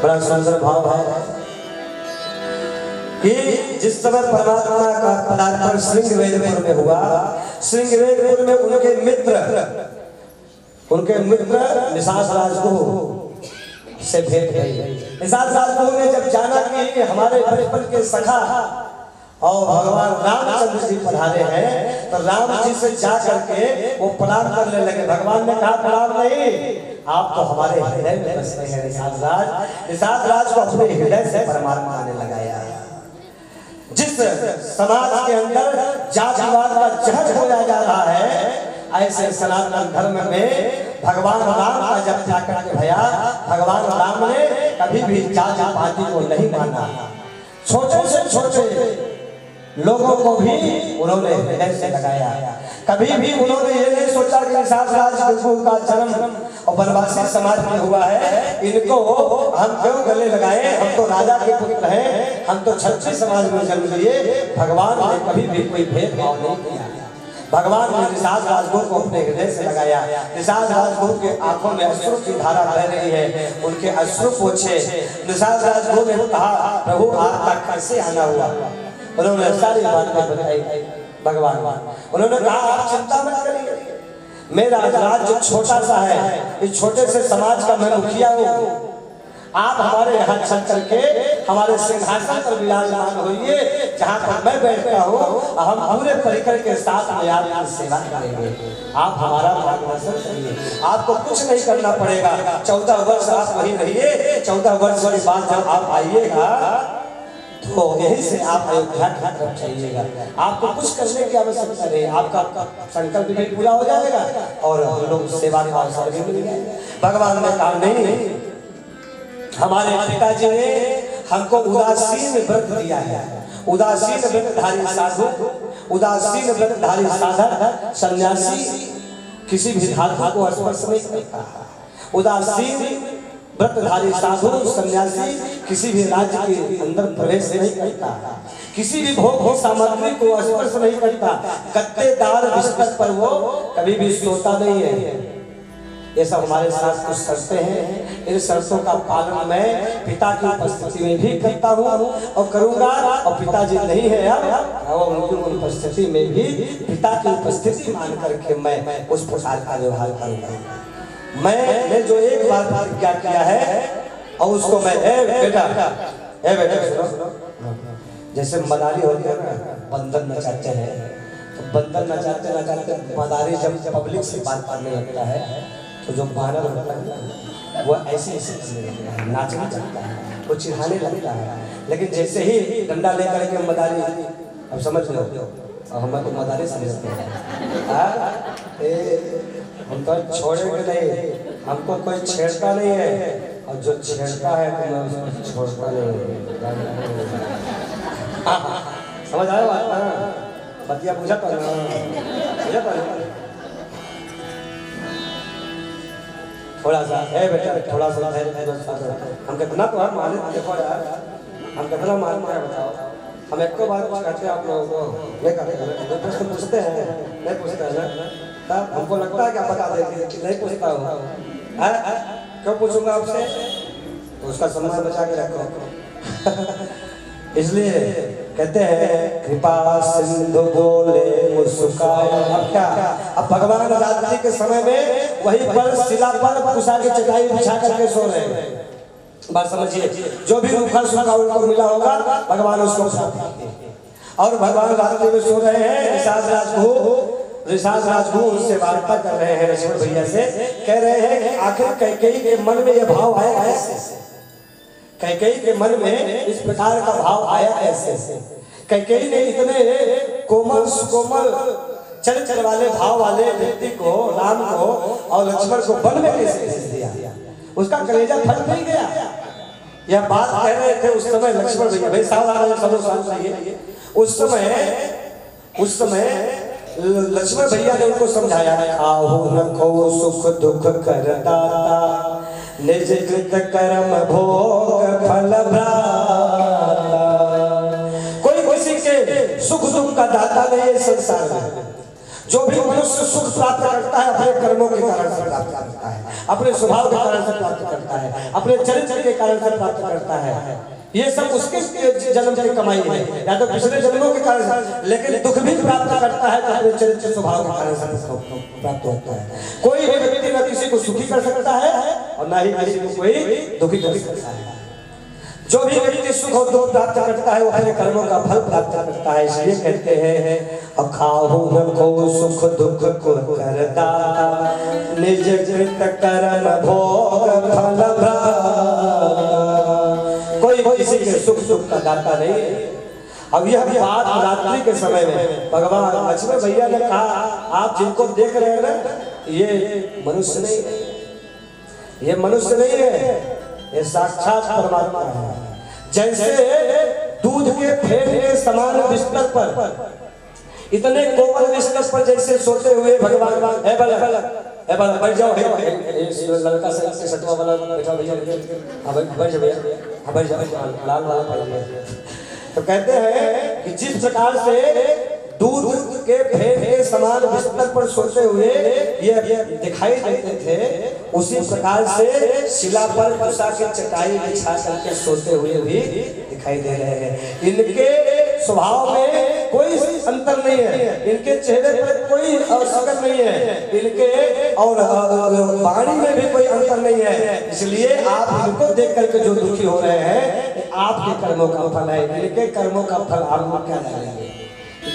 बड़ा सुंदर भाव है कि जिस समय परमात्मा का पदार्पण श्रृंगवेदपुर में हुआ, श्रृंगवेदपुर में उनके मित्र निषाद राजगुरु से भेंट गई। निषाद राजगुरु ने जब जाना कि हमारे बचपन के सखा और भगवान रामचंद्र जी पधारे हैं, तो राम जी से जा करके वो प्रणाम करने लगे। भगवान ने कहा प्रणाम नहीं, आप तो हमारे हृदय में बसते हैं निषाद राज। निषाद राज को अपने हृदय से परमात्मा ने लगाया। जिस समाज के अंदर जातिवाद का जहर होया जा रहा है, ऐसे सनातन धर्म में भगवान राम का जब जाकर के भया, भगवान राम ने कभी भी जाति पाति को नहीं माना। छोटे से छोटे लोगों को भी उन्होंने हृदय से लगाया। कभी भी उन्होंने ये नहीं सोचा कि निषाद राजगुरु का जन्म और वनवासी समाज में हुआ है, इनको हम क्यों गले लगाए, हम तो राजा के पुत्र हैं, हम तो क्षत्रिय समाज में जन्म लिए। भगवान ने कभी भी कोई भेदभाव नहीं किया। भगवान ने निषाद राजगुरु को अपने हृदय से लगाया। निषाद राजगुरु के आंखों में अश्रु की धारा बह रही है, उनके अश्रु पोंछे। निषाद राजगुरु ने कहा प्रभु आप तक कैसे आना हुआ। उन्होंने सारी बातें बताई भगवान। उन्होंने कहा आप चिंता मत करिए, मेरा राज्य छोटा सा है, इस छोटे से समाज का मैं मुखिया हूँ। आप हमारे यहाँ चल करके हमारे सिंहासन पर विराजमान होइए, जहाँ पर मैं बैठता हूँ। हम पूरे परिकर के साथ में आपकी सेवा करेंगे। आप हमारा मार्गदर्शन करिए, आपको कुछ नहीं करना पड़ेगा। 14 वर्ष आप वहीं रहिए। 14 वर्ष के बाद जब आप आइएगा तो यही से आप अयोध्या की तरफ चलिएगा। आपको कुछ करने की आवश्यकता नहीं, आपका संकल्प भी पूरा हो जाएगा और हम लोग सेवा का अवसर भी मिल जाएगा। भगवान ने कहा नहीं, हमारे पिताजी ने हमको उदासीन व्रत दिया है। उदासीन व्रतधारी साधु, उदासीन व्रतधारी साधक, सन्यासी किसी भी धातु को स्पर्श नहीं करता। उदासीन व्रतधारी साधु सन्यासी किसी भी राज्य के अंदर प्रवेश नहीं करता, किसी भी भोग सामग्री को स्पर्श नहीं करता। गद्देदार बिस्तर पर वो कभी भी सोता नहीं है। ये सब हमारे साथ कुछ शर्तें हैं। इन शर्तों का पालन मैं पिता की उपस्थिति में भी करता हूँ और करूँगा। और पिताजी नहीं है अब, और उनकी उपस्थिति में भी पिता की उपस्थिति मान करके मैं उस प्रकार का व्यवहार करूँगा। मैंने जो एक बार प्रतिज्ञा किया है और उसको मैं बेटा सुनो, जैसे मदारी होती है ना, बंदर नचाते हैं, तो बंदर नचाते नचाते मदारी जब पब्लिक से बात करने लगता है तो जो बानर होता है वो ऐसे नाचने लगता है, वो चिढ़ाने लगता है। लेकिन जैसे ही डंडा लेकर के मदारी, अब समझ लो, और हम तो मदारी समझते हैं, हम तो छोड़ेंगे नहीं, हमको कोई छेड़ता नहीं है, और जो छेड़ता है तो मैं उसको छोड़ता नहीं। समझ आया बात? बतिया पूछा तो थोड़ा सा है बेटा, थोड़ा सा हम कितना तो हम माने देखो यार, हम कितना मान मारे बताओ। हम एक को बात कहते हैं आप लोगों को, नहीं कहते, प्रश्न पूछते हैं, नहीं पूछते हैं ना, तब हमको लगता है कि आप बता देंगे कि नहीं पूछता हूँ। क्यों पूछूंगा आपसे? तो उसका सम्मान बचा के रखो। इसलिए कहते हैं कृपा सिंधु बोले मुस्काए। अब क्या, अब भगवान रात्रि के समय में वहीं पर शिला पर कुशा की चटाई बिछा करके सो रहे हैं। बात समझिए, जो भी रूखा सूखा उनको मिला होगा भगवान उसको और भगवान रात्रि में सो रहे हैं। निषाद राजगुरु उनसे वार्ता कर रहे हैं, लक्ष्मण भैया से कह रहे हैं कि आखिर कैकेयी के मन में यह भाव आया कैसे? कैकेयी के मन में इस प्रकार का भाव आया कैसे? कैकेयी ने इतने कोमल सुकोमल चरित्र वाले भाव वाले व्यक्ति को, राम को और लक्ष्मण को वन में कैसे भेज दिया? उसका कलेजा फट नहीं गया? यह बात कह रहे थे उस समय लक्ष्मण भैया, भाई सावधान, उस समय लक्ष्मण भैया ने उनको समझाया, आहो रखो सुख दुख करता निज कृत कर्म भोग फल भ्राता। कोई किसी के सुख दुख का दाता नहीं है संसार में। जो भी मनुष्य सुख प्राप्त करता है अपने कर्मों के कारण से प्राप्त करता है, अपने स्वभाव के कारण से प्राप्त करता है, अपने चरित्र के कारण से प्राप्त करता है। ये सब उसके जन्म की कमाई है या तो पिछले जन्मों के कारण से। लेकिन दुख भी प्राप्त करता है तो अपने चरित्र स्वभाव के कारण से प्राप्त होता है। कोई भी व्यक्ति न किसी को सुखी कर सकता है और ना ही किसी को कोई दुखी कर सकता है। जो भी व्यक्ति सुख और दुख प्राप्त करता है वो अपने कर्मों का फल प्राप्त करता है। इसलिए कहते हैं अखाहु को सुख दुख को करता निज कृत कर्म भोग फल कोई किसी के सुख दुख का दाता नहीं है। अब यह बात रात्रि के समय में भगवान लक्ष्मण भैया ने कहा आप जिनको देख रहे हैं ना ये मनुष्य नहीं है, ये मनुष्य नहीं है, ये साक्षात परमात्मा है। जैसे दूध के फेन के समान बिस्तर पर इतने कोमल बिस्तर पर जैसे सोते हुए भगवान बैठ जाओ लड़का से सटवा वाला बैठा भैया बैठ जाओ भैया बैठ जाओ लाल वाला पाइए। तो कहते हैं कि जिस प्रकार से दूध के फेन के समान बिस्तर पर सोते हुए ये दिखाई देते थे उसी प्रकार से शिला पर कुशा के चटाई बिछा करके सोते हुए भी दिखाई दे रहे हैं। इनके स्वभाव में कोई अंतर नहीं है, इनके चेहरे पर कोई शकल नहीं है, इनके और वाणी में भी कोई अंतर नहीं है। इसलिए आप इनको देख करके जो दुखी हो रहे हैं आपके कर्मों का फल है, इनके कर्मों का फल आपको क्या जानेंगे।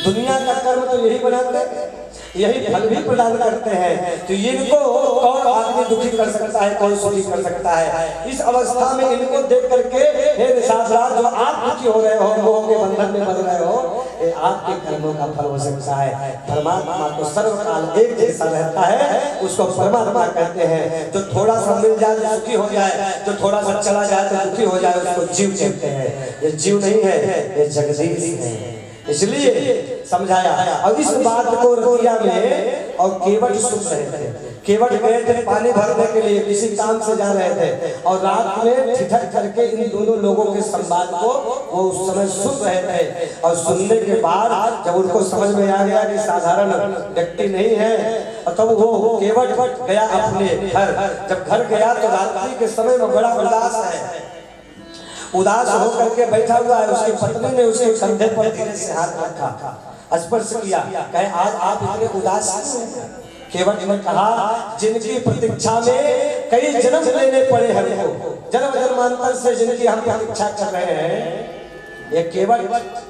दुनिया का कर्म तो यही बनाते हैं, यही फल भी प्रदान करते हैं। तो इनको कौन आदमी दुखी कर सकता है, कौन सुखी कर सकता है। इस अवस्था में इनको देख करके हे निशाचराज जो आप दुखी हो रहे हो, मोह के बंधन में बंध रहे हो, ये आपके कर्मों का फल हो सकता है। परमात्मा तो सर्वकाल एक जैसा रहता है, उसको परमात्मा कहते हैं। जो थोड़ा सा मिल जाए तो सुखी हो जाए, जो थोड़ा सा चला जाए तो दुखी हो जाए, उसको जीव कहते हैं। ये जीव नहीं है, ये जगदीश है। इसलिए समझाया। और इस बात को रतिया में और केवट सुन रहे थे। केवट गए थे पानी भरने के लिए, किसी काम से जा रहे थे और रात में ठिठक करके इन दोनों लोगों के संवाद को वो उस समय सुन रहे थे। और सुनने के बाद जब उनको समझ में आ गया कि साधारण व्यक्ति नहीं है, तब वो केवट गया अपने घर। जब घर गया तो रात्रि के समय में बड़ा उदास है, उदास होकर के बैठा हुआ है। उसकी पत्नी ने उसके कंधे पर धीरे से हाथ रखा, स्पर्श किया, कहे आज आप इतने उदास क्यों हैं? केवट ने कहा जिनकी प्रतीक्षा में कई जन्म लेने पड़े हमको, जन्म जन्मांतर से जिनकी हम प्रतीक्षा कर रहे हैं, ये केवट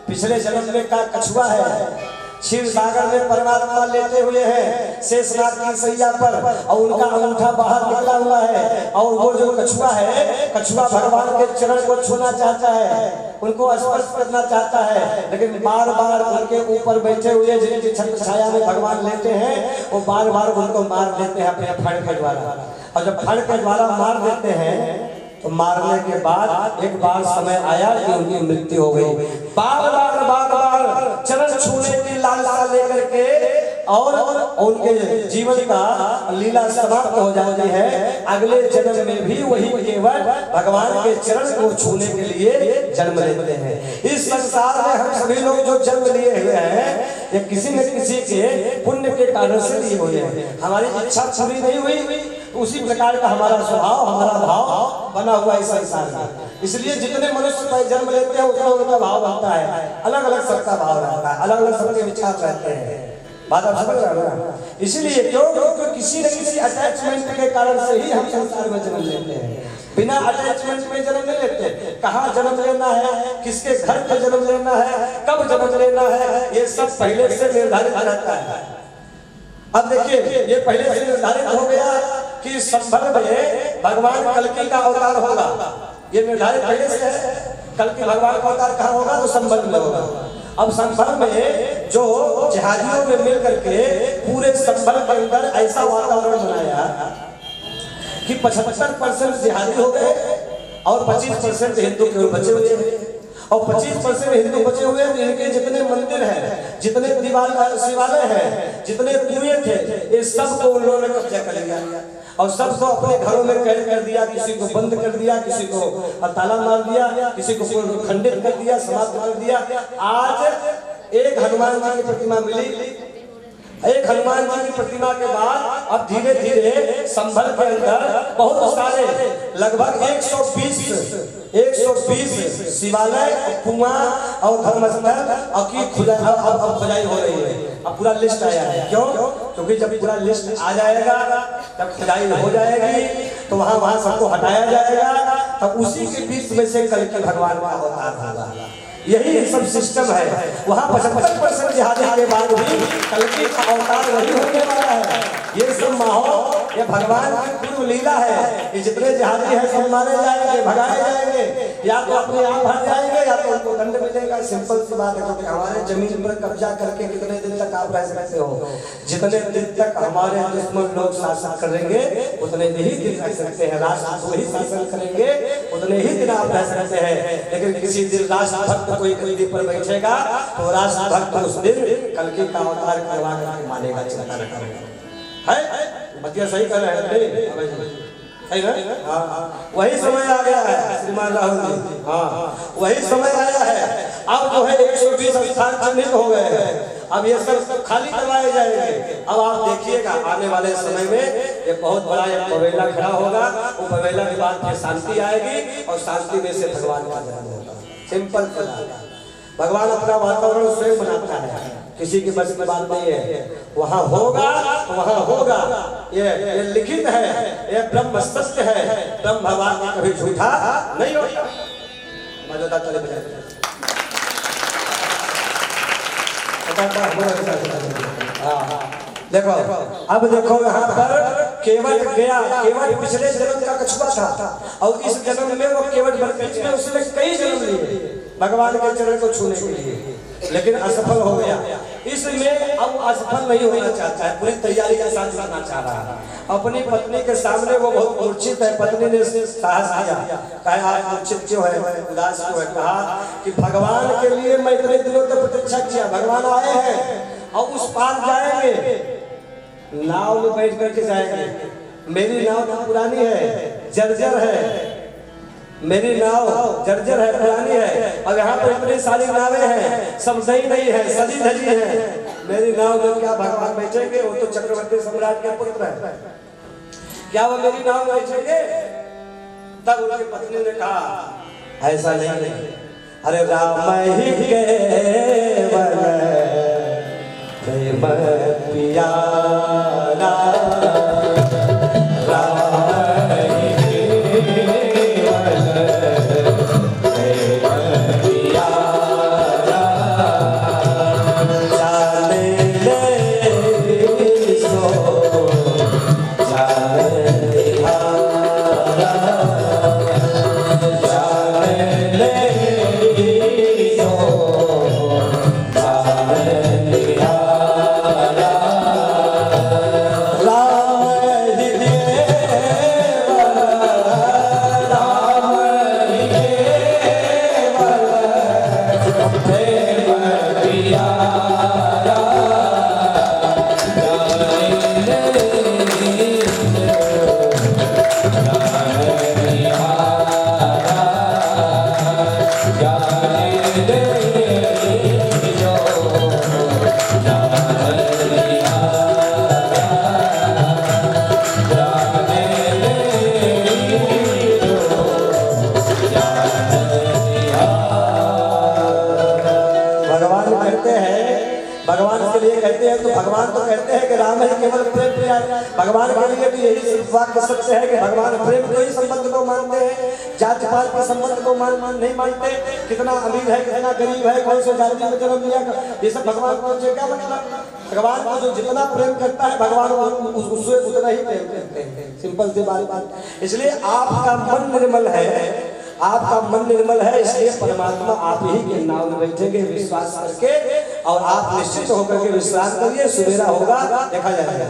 पिछले जन्म में का कछुआ है। क्षीर सागर में परमात्मा लेते हुए हैं शेषनाग की सैया पर और उनका अंगूठा बाहर निकला हुआ है। और वो जो कछुआ है, कछुआ भगवान के चरण को छूना चाहता है, उनको स्पर्श करना चाहता है, लेकिन बार बार उनके ऊपर बैठे हुए जिनकी छत्र छाया में भगवान लेते हैं वो बार बार उनको मार देते हैं अपने फड़ के द्वारा। और जब फड़ के द्वारा मार देते हैं तो मारने के बाद एक बार समय आया कि उनकी मृत्यु हो गई। बार बार चरण छूने की लालसा लेकर के और उनके जीवन का लीला समाप्त हो जाती है। अगले जन्म में भी वही केवल भगवान के चरण को छूने के लिए जन्म लेते हैं। इस संसार में हम सभी लोग जो जन्म लिए हुए हैं ये किसी न किसी के पुण्य के कारण से लिए हुए हैं। हमारी इच्छा पूरी नहीं हुई, उसी प्रकार का हमारा स्वभाव, हमारा भाव बना हुआ इस संसार में। इसलिए जितने मनुष्य जन्म लेते हैं उतना उनका भाव बनता है, अलग अलग सबका भाव रहता है, अलग अलग सबके विचार रहते हैं। बात आप समझ रहे हो? इसलिए क्योंकि किसी न किसी अटैचमेंट के कारण से ही हम संसार में जन्म लेते हैं। बिना अटैचमेंट में जन्म नहीं लेते। कहाँ जन्म लेना है, किसके घर पे जन्म लेना है, कब जन्म लेना है, ये सब पहले से निर्धारित रहता है। अब देखिए ये पहले से निर्धारित हो गया कि संभव में भगवान कल्कि का अवतार होगा, ये निर्धारित पहले से है। कल्कि भगवान का अवतार कहाँ होगा तो संभव में होगा। अब संभव में जो जहाजियों में मिल करके पूरे संभव के अंदर ऐसा वातावरण बनाया कि 75% जिहादी हो गए और 25% हिंदू केवल बचे हुए हैं। और 25% हिंदू बचे हुए हैं। इनके जितने मंदिर हैं, जितने शिवालय हैं, जितने कुएं थे, ये सब को उन लोगों ने कब्जा कर लिया और सबको अपने घरों में कैद कर दिया। किसी को बंद कर दिया, किसी को ताला मार दिया, किसी को खंडित कर दिया, समाप्त कर दिया। आज एक हनुमान जी की प्रतिमा मिली, एक हनुमान जी की प्रतिमा के बाद अब धीरे धीरे संभल के अंदर बहुत सारे लगभग 120 शिवालय, कुआं और धर्मस्थल की खुदाई हो रही है। अब पूरा लिस्ट आया है। क्यों? क्योंकि जब पूरा लिस्ट आ जाएगा तब खुदाई हो जाएगी, तो वहां सबको हटाया जाएगा, तब उसी के बीच में से कल के भगवान का अवतार होगा। यही सब सिस्टम है। वहाँ 75% जिहादी के बाद भी कलकी का अवतार वही होने वाला है। ये सब माहौल ये भगवान की पूर्व लीला है। ये जितने जिहादी हैं सब मारे जाएंगे, भगाए जाएंगे, या तो अपने आप भाग जाएंगे या तो उनको दंड मिलेगा। सिंपल सी बात है। क्योंकि हमारे जमीन पर कब्जा करके कितने दिन तक आप रह सकते हो? जितने दिन तक हमारे दुश्मन लोग शासन करेंगे उतने ही दिन रह सकते हैं। राष्ट्र ही शासन करेंगे उतने ही दिन आप रह सकते हैं। लेकिन किसी दिन राष्ट्र भक्त कोई गद्दी पर बैठेगा तो राष्ट्र भक्त उस दिन कलकी का अवतार करवा करके मानेगा। चिंता न करेगा। है बतिया सही कर रहे हैं? सही ना? हाँ, वही समय आ गया है श्रीमान राहुल जी। हाँ, वही समय आया है। अब जो है 120 स्थान चिन्हित हो गए हैं। अब ये सब खाली करवाए जाएंगे। अब आप देखिएगा आने वाले समय में एक बहुत बड़ा एक पवेला खड़ा होगा। वो पवेला के बाद फिर शांति आएगी और शांति में से भगवान का जन्म होगा। सिंपल सा भगवान अपना वातावरण स्वयं बनाता है, किसी की बस की बात नहीं है। वहां होगा तो वहां होगा। ये लिखित है, ये ब्रह्म सत्य है। ब्रह्म भगवान कभी झूठा नहीं होता। मौजूदा चले बजाए देखो। अब देखो यहाँ पर केवट गया। केवट पिछले जन्म का कछुआ था और इस जन्म में वो केवट में उसने कई जन्म लिए भगवान के चरण को छूने के लिए, लेकिन असफल हो गया। इसमें अब असफल नहीं होना चाहता है, पूरी तैयारी के साथ जाना चाह रहा है। अपनी पत्नी के सामने वो बहुत मूर्छित है। पत्नी ने साहस दिया, कहा आप मूर्छित क्यों है, उदास क्यों है? कहा कि भगवान के लिए मैं इतने दिनों तक प्रतीक्षा किया, भगवान आए हैं और उस पार जाएंगे, नाव में बैठ करके जाएंगे। मेरी नाव तो पुरानी है, जर्जर है, मेरी नाव जर्जर है, पुरानी है। और यहाँ पर इतनी सारी नावें हैं, सब नई नई है, सजी धजी है। मेरी नाव में क्या भगवान बैठेंगे? वो तो चक्रवर्ती सम्राट के पुत्र है, क्या वो मेरी नाव में बैठेंगे? तब उनकी पत्नी ने कहा ऐसा नहीं, अरे राम ही केवल प्रेम प्यारा, भगवान तो कहते हैं कि राम ही केवल प्रेम प्यारा। भगवान के लिए भी यही वाक्य सत्य है कि भगवान प्रेम को ही संबंध को मानते हैं, जाति पात के संबंध को नहीं मानते। कितना अमीर है, कितना गरीब है, कौन से जाति में जन्म लिया, ये सब भगवान को क्या मतलब? भगवान को जो जितना प्रेम करता है भगवान उससे उतना ही प्रेम करते हैं। सिंपल सी बात। इसलिए आपका मन निर्मल है, आपका मन निर्मल है, इसलिए परमात्मा आप ही के नाम में बैठेंगे विश्वास करके, और आप निश्चित होकर के विश्वास करिए, सवेरा होगा देखा जाएगा।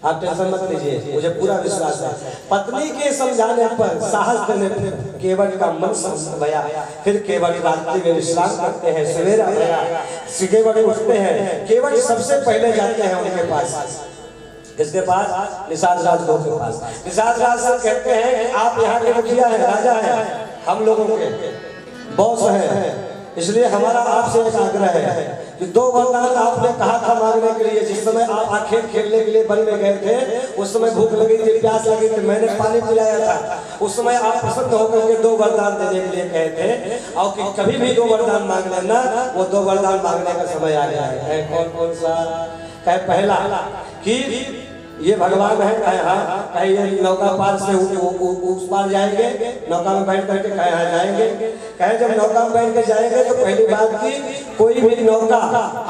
आप टेंशन मत लीजिए, मुझे पूरा विश्वास है। पत्नी के समझाने पर, साहस देने पर केवट का मन भया। फिर केवट रात्रि में विश्राम करते हैं, सवेरा भया, केवट उठते हैं। केवट सबसे पहले जाते हैं उनके पास, इसके पास निषाद राज के पास। निषाद राज से कहते हैं कि आप यहाँ के मुखिया हैं, राजा हैं, हम लोगों के बॉस हैं, इसलिए हमारा आपसे एक आग्रह है कि 2 वरदान आपने कहा था मांगने के लिए। जिस समय आप आखेट खेलने के लिए वन में गए थे, उस समय भूख लगी थी, प्यास लगी थी, मैंने पानी पिलाया था। उस समय आप प्रसन्न होकर के 2 वरदान देने के लिए कहे थे, और कि कभी भी 2 वरदान मांग लेना, वो 2 वरदान मांगने का समय आ गया है। कौन कौन सा? कहे पहला कि ये भगवान है, कहे हाँ, कहे ये नौका पार से उस पार जाएंगे, नौका में बैठ करके कहे हाँ जाएंगे। कहे जब नौका में बैठ के जाएंगे तो पहली बात की कोई भी नौका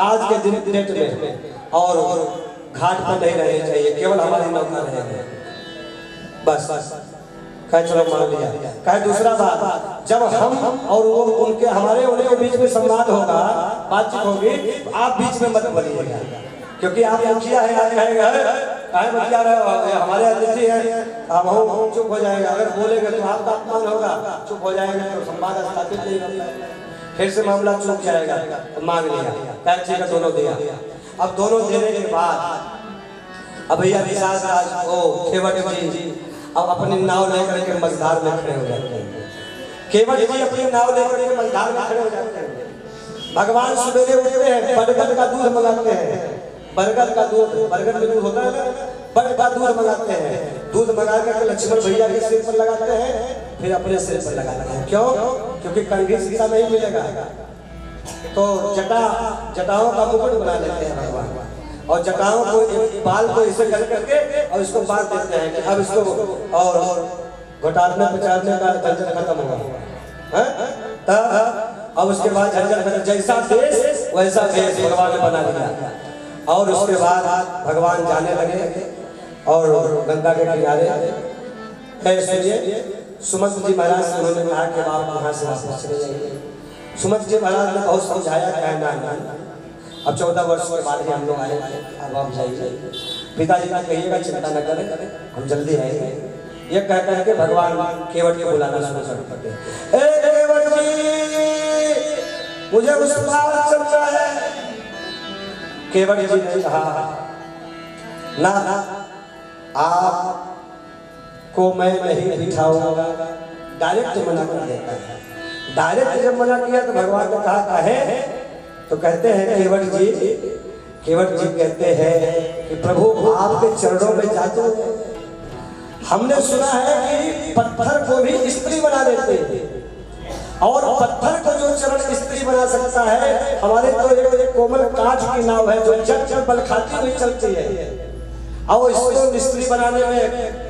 आज के दिन डेट में और घाट पर नहीं रहनी चाहिए, केवल हमारी नौका रहेगी बस। कहे चलो मान लिया। कहे दूसरा बात, जब हम और वो उनके हमारे उनके बीच में संवाद होगा, बातचीत होगी, तो आप बीच में मत बोलिएगा, क्योंकि आप मुखिया है, आज कहेगा काहे बतिया रहे हो, हमारे अतिथि हैं, हम चुप हो जाएगा। अगर बोलेंगे तो आपका अपमान होगा, चुप हो जाएंगे तो संवाद स्थापित नहीं होगा, फिर से मामला चुप जाएगा। तो मांग लिया, कहे ठीक है, दोनों दिया। अब दोनों देने के बाद अब भैया निषाद राज को केवट जी अब अपनी नाव लेकर के मझधार में खड़े हो जाते हैं। केवट जी अपनी नाव लेकर के मझधार में खड़े हो जाते हैं। भगवान सवेरे उठते हैं, बरगद का दूध मंगाते हैं, बरगद का दूध, बरगद में दूध होता है ना, बरगद का दूध मंगाते हैं। दूध मंगा करके लक्ष्मण भैया के सिर पर लगाते हैं, फिर अपने सिर पर लगाते हैं। क्यों? क्योंकि कंघी सीता नहीं मिलेगा, तो जटाओं का मुकुट बना लेते हैं भगवान, और जटाओं को बाल को इसे कर करके और इसको बांध देते हैं कि अब इसको और घोटालने पचारने का झंझट खत्म होगा। अब उसके बाद झंझट, जैसा देश वैसा देश भगवान ने बना दिया। और उसके बाद भगवान जाने लगे और गंगा के किनारे सुनिए, सुमंत जी महाराज से उन्होंने कहा कि आप वहाँ से वापस चले जाइए। सुमंत जी महाराज ने बहुत समझाया, कहना अब 14 वर्ष के बाद ही हम लोग आए, अब आप जाइए। पिताजी ने कहिएगा चिंता न करें, हम जल्दी आएंगे। ये कह करके भगवान केवट को बुलाना शुरू कर देते। ए केवट जी, मुझे उस पार चलना है। केवट जी ने कहा ना, आपको मैं नहीं बिठाऊंगा। डायरेक्ट मना कर देता है। डायरेक्ट जब मना किया तो भगवान ने कहा है, तो कहते हैं केवट जी कहते हैं कि प्रभु आपके चरणों में जाते हैं। हमने सुना है कि पत्थर को भी स्त्री बना देते हैं, और पत्थर को जो चरण स्त्री बना सकता है, हमारे तो एक कोमल कांच की नाव है जो जब बल खाती हुई चलती है, और इसको स्त्री बनाने में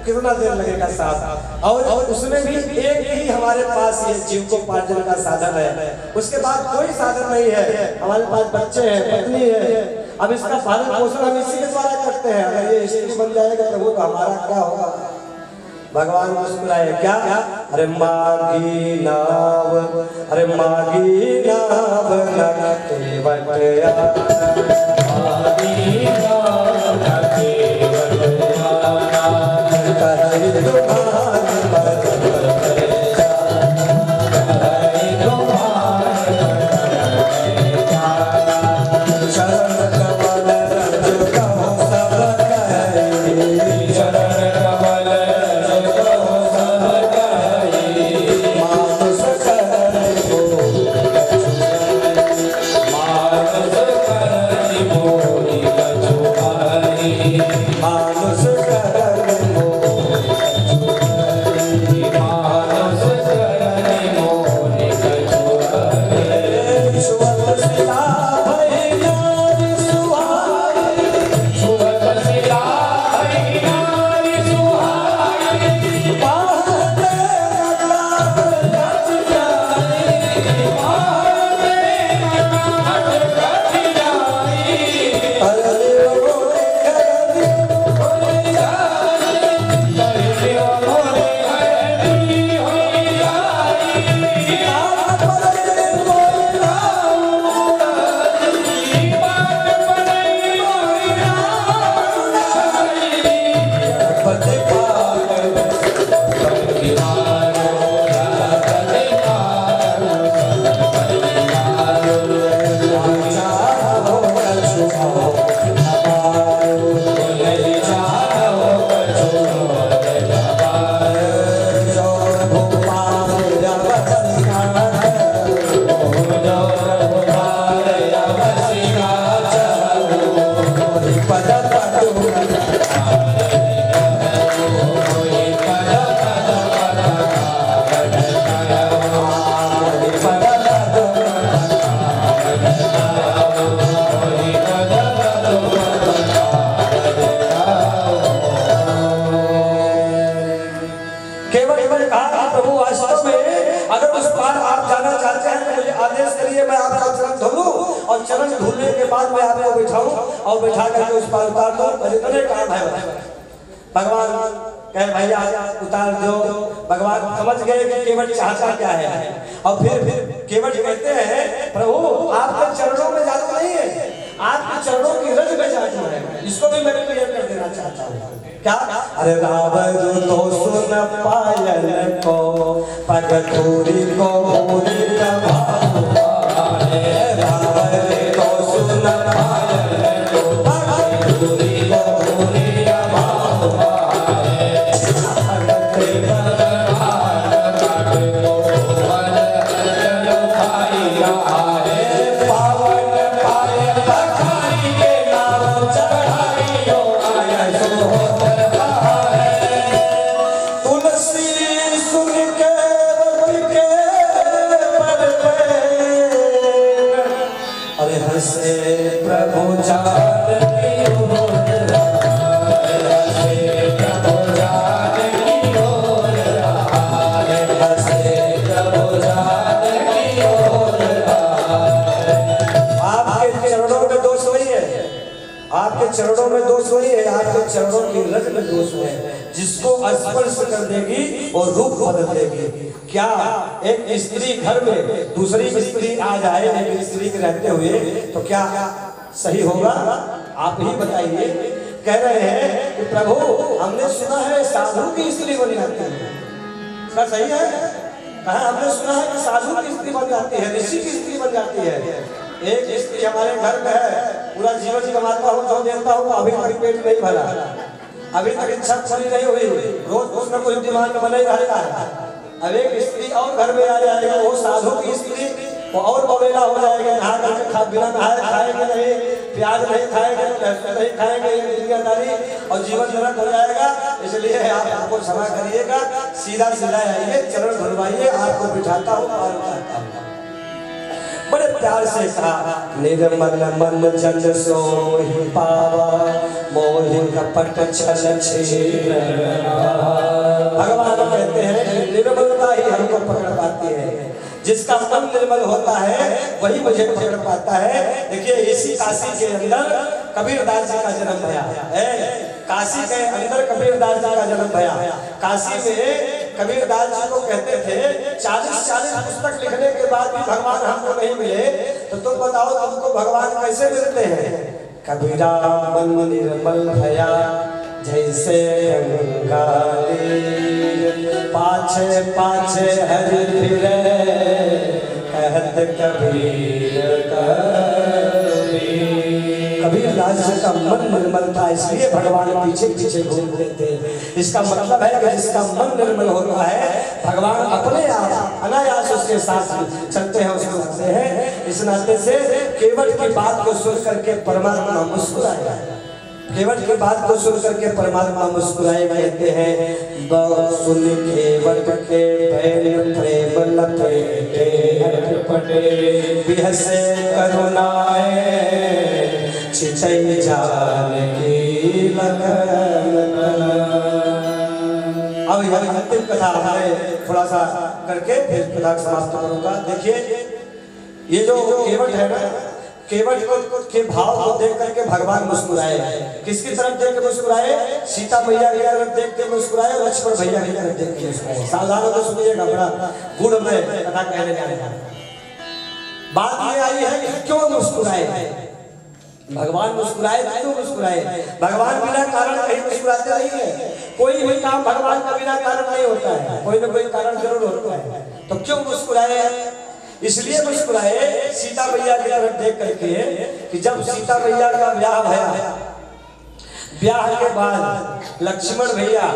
कितना देर लगेगा साहब। और उसमें भी एक ही हमारे पास ये जीविकोपार्जन का साधन है, उसके बाद कोई साधन नहीं है। हमारे पास बच्चे हैं, पत्नी है, अब इसका पालन पोषण हम इसी के द्वारा करते हैं। अगर ये स्त्री बन जाएगा प्रभु तो हमारा क्या होगा? भगवान मुस्कुराए, क्या? अरे मागी नाव, अरे मागी नाव केवटया, मागी नाव केवटया, कहे तुम्हारे Thank you. वास्तव में अगर उस पार आप जाना चाहते हैं तो मुझे आदेश करिए, मैं आपका चरण धो लूं और चरण धोने के बाद मैं आपको बिठाऊं और बिठा करके उस पार उतार दूं। इतने काम है। भगवान कहे भैया उतार दो। भगवान समझ गए कि केवट चाहता क्या है और फिर केवट कहते हैं प्रभु आपके चरणों में जादू नहीं है, आपके चरणों की रज में जादू है। इसको भी मैं क्लियर कर देना चाहता हूँ। क्या? अरे रावण तो सुन पायल को पगथूरी को पूरी रावण तो सुन पायल को पगथूरी को पूरी प्रभु आपके चरणों में दोष वही है, आपके चरणों की रज में दोष है, जिसको स्पर्श कर देगी और रूप बदल देगी। क्या एक स्त्री घर में दूसरी स्त्री आ जाए एक स्त्री के रहते हुए तो क्या सही होगा? आप ही बताइए। कह रहे हैं कि प्रभु हमने सुना है साधु की स्त्री बन जाती है, क्या सही है? कहा हमने सुना है कि साधु की स्त्री बन जाती है, ऋषि की स्त्री बन जाती है। एक स्त्री हमारे घर में है, पूरा जीवन कमाता हूँ जो देता हूँ, अभी तक पेट नहीं भरा, अभी तक इच्छा पूरी नहीं हुई, रोज कुछ न कुछ डिमांड बना ही रहता है। अब एक स्त्री और घर में आ जाएगा, वो साधु की स्त्री, वो और बवेला हो जाएगा, नहा करके बिना नहाए खाएंगे नहीं, प्याज नहीं खाएंगे, लहसुन नहीं खाएंगे, ये दुनियादारी और जीवन नरक हो जाएगा। इसलिए आप आपको क्षमा करिएगा, सीधा सीधा आइए, चरण धुलवाइए, आपको बिठाता हूँ पार उतारता हूँ। बड़े प्यार से कहा निर्मल मन जन सोहि पावा मोहि कपट छल छेद। भगवान कहते हैं निर्मलता ही हमको पकड़ पाती है, जिसका मन निर्मल होता है वही मुझे पकड़ पाता है। देखिए इसी काशी के अंदर कबीरदास जी का जन्म भया है, काशी के अंदर कबीरदास जी का जन्म भया। काशी में कबीरदास जी को कहते थे 40 पुस्तक लिखने के बाद भी भगवान हमको नहीं मिले, तो तुम बताओ तुमको भगवान कैसे मिलते हैं? कबीरा मन निर्मल भया जैसे गंगा पाछे पाछे हरि फिरे कहत कबीर कबीरदास जी का मन निर्मल था, इसलिए भगवान पीछे पीछे घूमते थे। इसका मतलब है कि जिसका मन निर्मल होता है भगवान अपने आप अनायास उसके साथ चलते हैं, उसको करते हैं। इस नाते से केवट की बात को सुन करके परमात्मा मुस्कुराया, केवट की बात को सुन करके परमात्मा मुस्कुराए। कहते हैं सुन केवट के भैल प्रेम लपेटे बिहसे करुणाए छिछै जान की लगन। अब यह अंतिम कथा हमने थोड़ा सा करके फिर कथा समाप्त करूंगा। देखिए ये जो केवट है ना, केवट के भाव को देख करके भगवान मुस्कुराए। किसकी तरफ देख के मुस्कुराए? सीता मैया की तरफ देख के मुस्कुराए, लक्ष्मण भैया की तरफ देख के मुस्कुराए। सावधान होकर सुनिएगा, बड़ा गुड़ में कथा कहने जा रहे हैं। बात ये आई है कि क्यों मुस्कुराए भगवान? मुस्कुराए क्यों मुस्कुराए? भगवान बिना कारण कहीं मुस्कुराते नहीं है। कोई भी काम भगवान का बिना कारण नहीं होता है, कोई न कोई कारण जरूर होता है। तो क्यों मुस्कुराए? इसलिए मुस्कुराए सीता मैया की तरफ देख करके कि जब सीता मैया का ब्याह भया, ब्याह के बाद लक्ष्मण भैया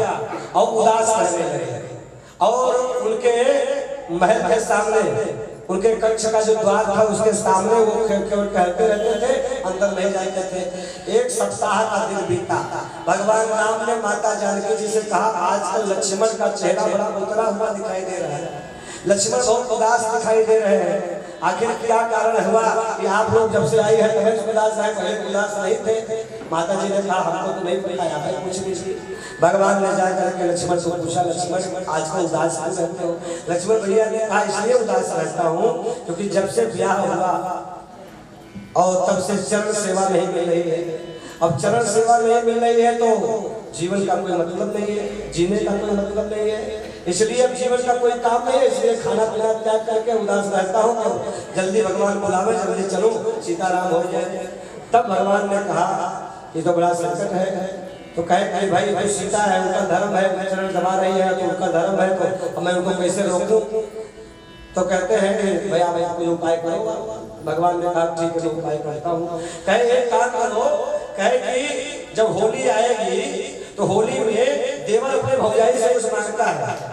और उदास रहने लगे और उनके महल के सामने, उनके कक्ष का जो द्वार था उसके सामने वो केवल कहते रहते थे, अंदर नहीं जाते थे। एक सप्ताह का दिन बीता, भगवान राम ने माता जानकी जी से कहा आजकल लक्ष्मण का चेहरा बड़ा उतरा हुआ दिखाई दे रहा है, लक्ष्मण बहुत उदास दिखाई दे रहे हैं। आखिर क्या कारण हुआ कि आप लोग जब से आई है तभी उदास है, पहले उदास नहीं थे। माता जी ने कहा हमको तो नहीं पता, यहाँ पे पूछ लीजिए। भगवान ने जा करके लक्ष्मण से पूछा, लक्ष्मण आज को उदास क्यों रहते हो? लक्ष्मण भैया ने कहा इसलिए उदास रहता हूँ क्योंकि जब से ब्याह हुआ और तब से चरण सेवा नहीं मिल रही है। अब चरण सेवा नहीं मिल रही है तो जीवन का कोई मतलब नहीं है, जीने का कोई मतलब नहीं है, इसलिए अब जीवन का कोई काम नहीं है, इसलिए खाना पीना त्याग करके उदास रहता हूँ। तो जल्दी भगवान बुलावे, जल्दी चलो सीताराम हो जाए। तब भगवान ने कहा ये तो बड़ा संकट है। तो कहे भाई जो सीता है उनका धर्म है, चरण दबा रही है तो उनका धर्म है, तो मैं उनको कैसे रोकूं? तो कहते हैं कि भैया भाई कोई उपाय करो। भगवान ने कहा ठीक है उपाय करता हूँ। कहे एक काम करो, कहे कि जब होली आएगी तो होली में देवर अपने भौजाई से कुछ मांगता है।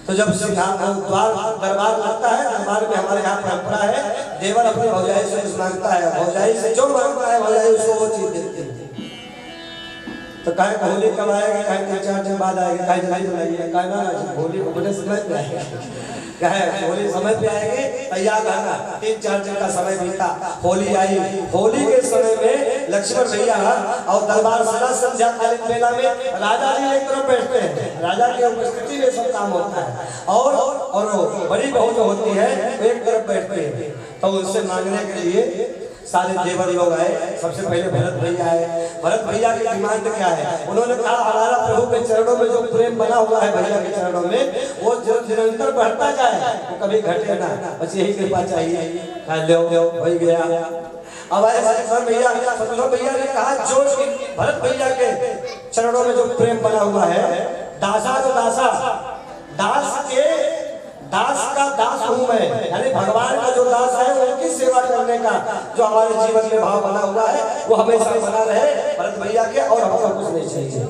तो जब दरबार लगता है, दरबार में हमारे यहाँ परंपरा है देवर अपने भौजाई से कुछ मांगता है, भौजाई से जो मांगता है भौजाई उसको वो चीज देती है। तो कहे होली कब आएगी? कहे 3-4 दिन बाद आएगी। कहे जल्दी बनाइए। कहे ना होली बड़े समय पे आएगी। कहे होली समय पे आएगी, तैयार रहना। 3-4 दिन का समय बीता, होली आई। होली के समय में लक्ष्मण भैया और दरबार सदा संध्या कालीन बेला में राजा जी एक तरफ बैठते हैं, राजा की उपस्थिति में सब काम होता है, और बड़ी बहू जो होती है वो एक तरफ बैठते हैं। तो उनसे मांगने के लिए सारे देवर लोग आए। सबसे पहले भरत भैया आए। भरत भैया की डिमांड क्या है? उन्होंने कहा हमारा प्रभु के चरणों में जो प्रेम बना हुआ है भैया के चरणों में वो निरंतर बढ़ता जाए, वो कभी घटे ना, बस यही कृपा चाहिए। लो हो गया। अब आए भैया ने कहा जो भरत भैया के चरणों में जो प्रेम बना हुआ है, दासा तो दासा, दास का दास हूँ मैं, यानी भगवान का जो दास है उनकी सेवा करने का जो हमारे जीवन में भाव बना हुआ है वो हमेशा बना रहे भरत भैया के, और हमको कुछ नहीं चाहिए।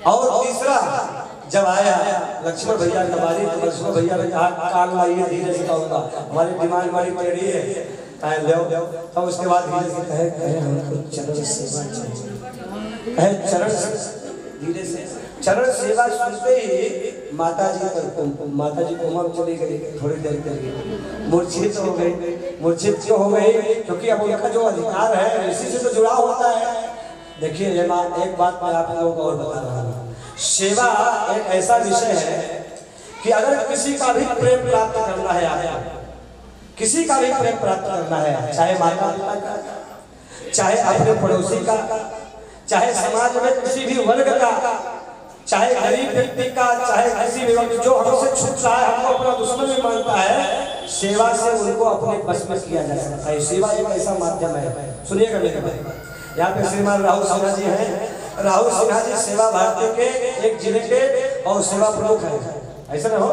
और तीसरा जब आया लक्ष्मण भैया का बारी, तो लक्ष्मण भैया ने कहा कान लाइए, धीरे से कहूँगा, हमारी डिमांड बड़ी टेढ़ी है, लो। तो उसके बाद धीरे से कहे हमको चरण सेवा चाहिए। चरण धीरे से चरण सेवा सुनते ही माता जी कोमम चली गई। थोड़ी देर के लिए मूर्छित हो गई। मूर्छित क्यों हो गई? क्योंकि अब उनका जो अधिकार है इसी से तो जुड़ा होता है। देखिए एक बात मैं आप लोगों को और बता रहा हूँ, सेवा एक ऐसा विषय है कि अगर किसी का भी प्रेम प्राप्त करना है, आपको किसी का भी प्रेम प्राप्त करना है, चाहे माता पिता का, चाहे अपने पड़ोसी का, चाहे समाज में किसी भी वर्ग का, चाहे गरीब व्यक्ति का, चाहे किसी भी व्यक्ति जो हमसे छूट रहा है, हमको अपना दुश्मन भी मानता है, सेवा से उनको अपने बस में किया जा सकता है। सेवा एक ऐसा माध्यम है। सुनिएगा मेरे भाई, यहाँ पे श्रीमान राहुल सिन्हा जी हैं। राहुल सिन्हा जी सेवा भारती के एक जिले के और सेवा प्रमुख है, ऐसा ना हो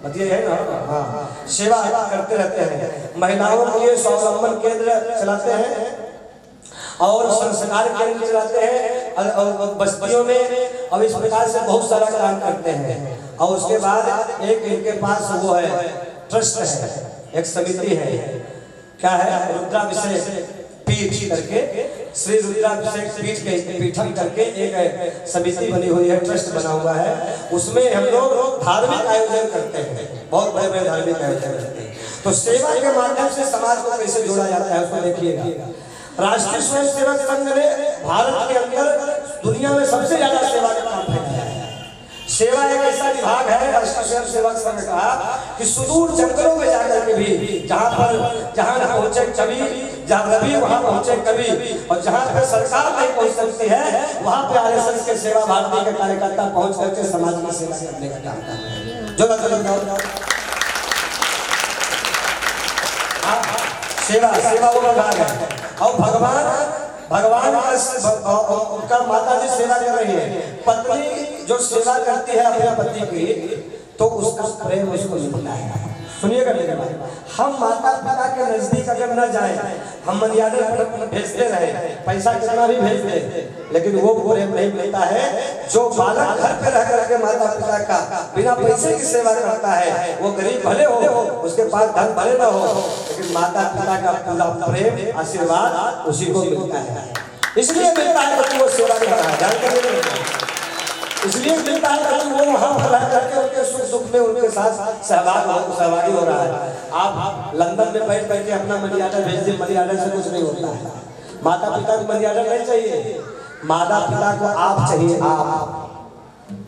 बताइए, है ना? हाँ, सेवा करते रहते हैं। महिलाओं के लिए स्वावलंबन केंद्र चलाते हैं और संस्कार केंद्र चलाते हैं और बस्तियों में, अब इस प्रकार से बहुत सारा काम करते हैं। और उसके बाद एक इनके पास वो है ट्रस्ट है, एक समिति है, क्या है, रुद्राभिषेक पीठ करके, श्री रुद्राभिषेक पीठ के पीठम करके एक समिति बनी हुई है, ट्रस्ट बना हुआ है। उसमें हम लोग धार्मिक आयोजन करते हैं, बहुत बड़े बड़े धार्मिक आयोजन करते हैं। तो सेवा के माध्यम से समाज को कैसे जोड़ा जाता है उसको देखिएगा। राष्ट्रीय स्वयंसेवक संघ ने भारत के अंदर दुनिया में सबसे ज्यादा सेवा का काम फैलाया है। सेवा एक ऐसा विभाग है राष्ट्रीय स्वयंसेवक संघ का कि सुदूर जंगलों में जाकर के भी, जहाँ न पहुंचे कभी, जहाँ रवि वहाँ पहुंचे कभी, और जहाँ पे सरकार नहीं पहुंच सकती है वहाँ पे आरएसएस के सेवा भारती के कार्यकर्ता पहुंच करके समाज की सेवा करने का काम करते हैं। सेवा वो विभाग है। और भगवान का माता जी सेवा कर रही है, पत्नी जो सेवा करती है अपने पति की, तो उसका प्रेम उसको मिलता है। सुनिएगा मेरे भाई, हम माता पिता के नजदीक अगर न जाए, हम मर्यादा भेजते रहे, पैसा कितना भी भेज दे, लेकिन वो प्रेम नहीं मिलता है जो बालक घर पे रह करके माता पिता का बिना पैसे की सेवा करता है। वो गरीब भले हो, उसके पास धन भले न हो, लेकिन माता पिता का पूरा प्रेम आशीर्वाद उसी को मिलता है। इसलिए मिलता है कि वो सेवा कर रहा है, जानते, इसलिए मिलता है कि वो वहाँ पर रह करके उनके सुख दुख में उनके साथ सहभागी हो रहा है। आप लंदन में बैठ करके अपना मनी ऑर्डर भेज दें, मनी ऑर्डर से कुछ नहीं होता है। माता पिता को मर्यादा नहीं चाहिए, माता पिता को आप चाहिए,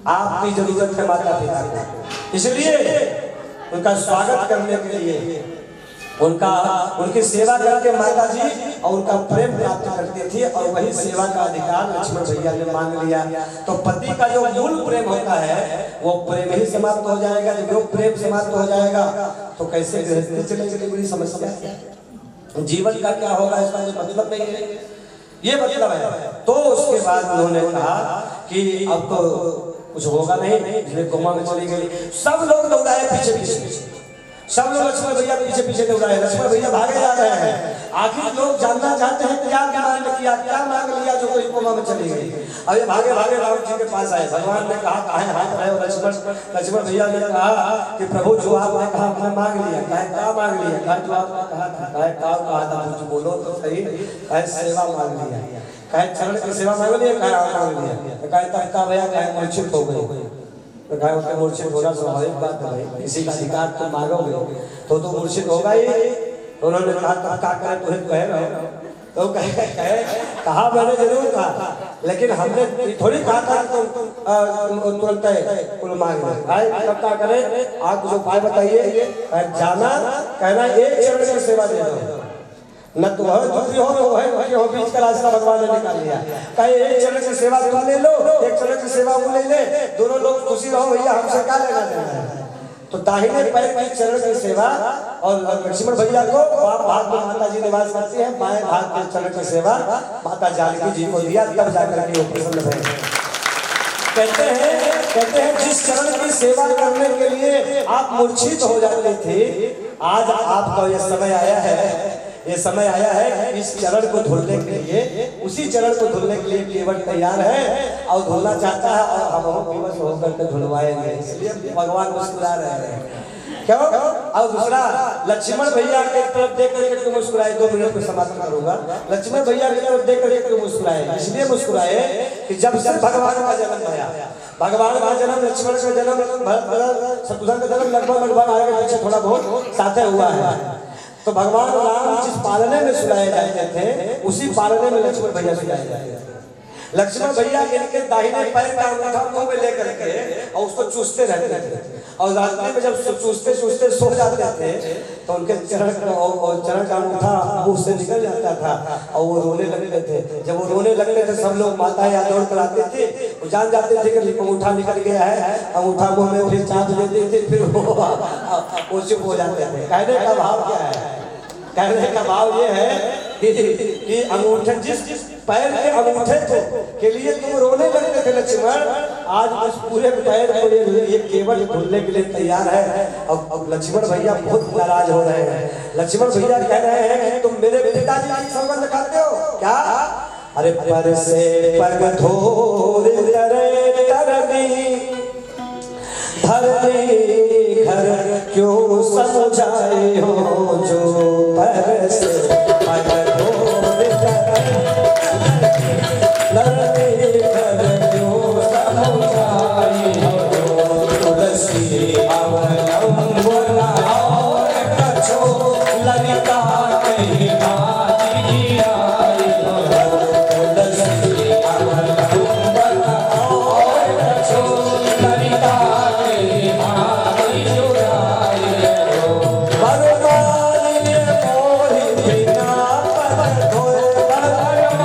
आपकी जरूरत है माता पिता को। इसलिए उनका स्वागत करने के लिए, उनकी सेवा करके माता जी और उनका प्रेम प्राप्त करती थी, और वही सेवा का अधिकार लक्ष्मण भैया ने मांग लिया। तो पति का जो मूल प्रेम होता है वो प्रेम ही समाप्त हो जाएगा। जब वो प्रेम समाप्त हो जाएगा तो कैसे गृहस्थी चलेगी, बड़ी समस्या है। जीवन का क्या होगा इसका कोई मतलब नहीं है, ये मतलब है। तो उसके बाद उन्होंने कहा कि अब तो कुछ होगा नहीं, इसलिए कोमा में चली गई। सब लोग दौड़ाए पीछे पीछे, सब लोग लक्ष्मण भैया पीछे पीछे दौड़ाए, लक्ष्मण भैया भागे जा रहे हैं। आखिर लोग जानना चाहते हैं क्या डिमांड किया, क्या मांग लिया जो कोई कोमा में चली गई। अब ये भागे भागे राम जी के पास आए। भगवान ने कहा कहाँ हाथ रहे हो लक्ष्मण भैया ने कहा कि प्रभु जो आपने कहा हमने मांग लिया। कहे क्या मांग लिया? कहे जो आपने कहा था। कहे क्या कहा था? कुछ बोलो तो सही। कहे सेवा मांग लिया। कहे चरण की सेवा मांग लिया। कहे मांग लिया। कहे तब का भैया कहे मूर्छित हो गई। तो कहे उसके मूर्छित होना स्वाभाविक बात है भाई, किसी का अधिकार तुम मांगोगे तो मूर्छित होगा ही। तो उन्होंने कहा तब क्या करे, तुम्हें कह रहे हो? तो कहा मैंने जरूर कहा, लेकिन हमने थोड़ी कहा था कि तुम तुरंत कुल मांग लो। तब क्या करें, आप कुछ उपाय बताइए। जाना कहना एक चरण की सेवा दे दो, न तो वह दुखी हो तो वह हो, बीच का रास्ता भगवान ने निकाल लिया। कहे एक चरण की सेवा तुम ले लो, एक चरण की सेवा वो ले ले, दोनों लोग खुशी रहो, भैया हमसे क्या लेना देना है। तो दाहिने पैर की चरण की सेवा और लक्ष्मण भैया को बाप भाग में माता जी निवास करती है, बाएं भाग के चरण की सेवा माता जानकी जी को दिया, तब जाकर के वो प्रसन्न भये। कहते हैं जिस चरण की सेवा करने के लिए आप मूर्छित हो जाते थे, आज आपका ये समय आया है, ये समय आया है इस चरण को धुलने के लिए, उसी चरण को धुलने के लिए केवट तैयार है और धुलना चाहता है, और हम विवश होकर के धुलवाएंगे। इसलिए भगवान मुस्कुरा रहे हैं। क्यों? और दूसरा, लक्ष्मण भैया की तरफ देख करके तुम मुस्कुराए। 2 मिनट में समाप्त करूंगा। लक्ष्मण भैया की तरफ देख करके तुम मुस्कुराए, इसलिए मुस्कुराए कि जब से भगवान का जन्म भया, भगवान का जन्म, लक्ष्मण का जन्म, शत्रुघ्न का जन्म लगभग आगे पीछे थोड़ा बहुत साथे हुआ है। तो भगवान राम जिस पालने में सुलाए जाते थे, उसी पालने में लक्ष्मण भैया सुलाए जाते थे। लक्ष्मण भैया इनके दाहिने पैर का अंगूठा मुंह में लेकर के और उसको चूसते रहते थे, और रात्रि में जब चूसते चूसते सो जाते थे तो उनके चरण का अंगूठा मुंह से निकल जाता था और वो रोने लगते थे। जब वो रोने लगते थे सब लोग माताएं दौड़ कर आते थे, वो जान जाते थे कि अंगूठा निकल गया है, अंगूठा मुंह में फिर चाप देते थे, फिर वो चुप हो जाते थे। कहने का भाव क्या है? कहने का भाव ये है कि अंगूठे जिस पैर के अंगूठे के लिए तुम रोने लगते थे लक्ष्मण, आज उस पूरे पैर को ये केवट धुलने के लिए तैयार है। अब लक्ष्मण भैया बहुत नाराज हो रहे हैं। लक्ष्मण भैया कह रहे हैं कि तुम मेरे पिताजी का संबंध खाते हो क्या? अरे पर से पग धोरे तरनी धरनी घर क्यों समझाए हो, जो पर से पग धोरे तरनी घर क्यों समझाए हो, तुलसी अवलंबन और कछो ललिता कहीं भाती आई हो, तुलसी अवलंबन और कछो ललिता कहीं भाती आई हो, भगवान ने मोहि बिना पग धोए, भगवान